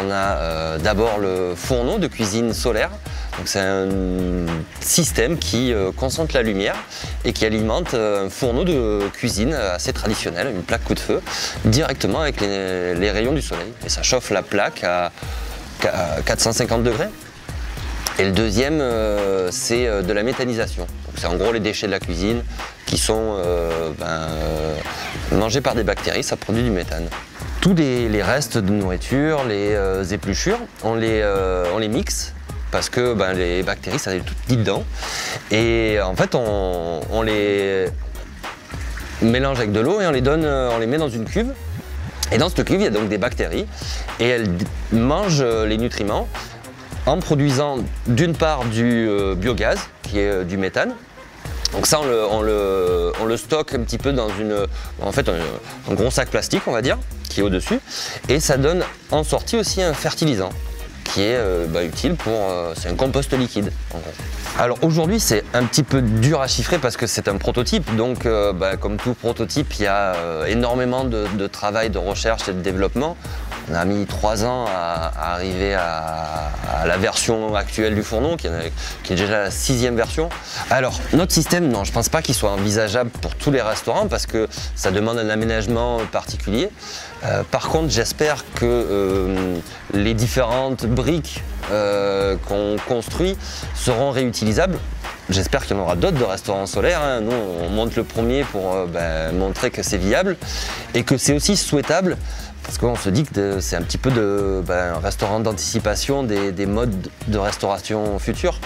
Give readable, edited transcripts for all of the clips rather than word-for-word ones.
on a d'abord le fourneau de cuisine solaire. C'est un système qui concentre la lumière et qui alimente un fourneau de cuisine assez traditionnel, une plaque coup de feu, directement avec les rayons du soleil. Et ça chauffe la plaque à 450 degrés. Et le deuxième, c'est de la méthanisation. C'est en gros les déchets de la cuisine qui sont mangés par des bactéries, ça produit du méthane. Tous les restes de nourriture, les épluchures, on les mixe parce que les bactéries, ça est tout dit dedans. Et en fait, on les mélange avec de l'eau et on les met dans une cuve. Et dans cette cuve, il y a donc des bactéries et elles mangent les nutriments en produisant d'une part du biogaz, qui est du méthane. Donc ça, on le stocke un petit peu dans un gros sac plastique, on va dire, qui est au-dessus. Et ça donne en sortie aussi un fertilisant, qui est utile c'est un compost liquide, en gros. Alors aujourd'hui, c'est un petit peu dur à chiffrer parce que c'est un prototype, donc comme tout prototype, il y a énormément de travail, de recherche et de développement. On a mis 3 ans à arriver à la version actuelle du fourneau, qui est déjà la 6e version. Alors, notre système, non, je ne pense pas qu'il soit envisageable pour tous les restaurants parce que ça demande un aménagement particulier. Par contre, j'espère que les différentes briques qu'on construit seront réutilisables. J'espère qu'il y en aura d'autres de restaurants solaires. Hein. Nous, on monte le premier pour montrer que c'est viable et que c'est aussi souhaitable. Parce qu'on se dit que c'est un petit peu un restaurant d'anticipation des modes de restauration futurs.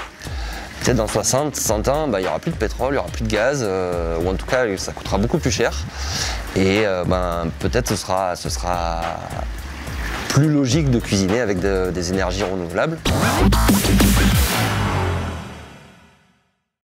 Peut-être dans 60, 100 ans, il n'y aura plus de pétrole, il n'y aura plus de gaz, ou en tout cas ça coûtera beaucoup plus cher. Et peut-être ce sera plus logique de cuisiner avec des énergies renouvelables.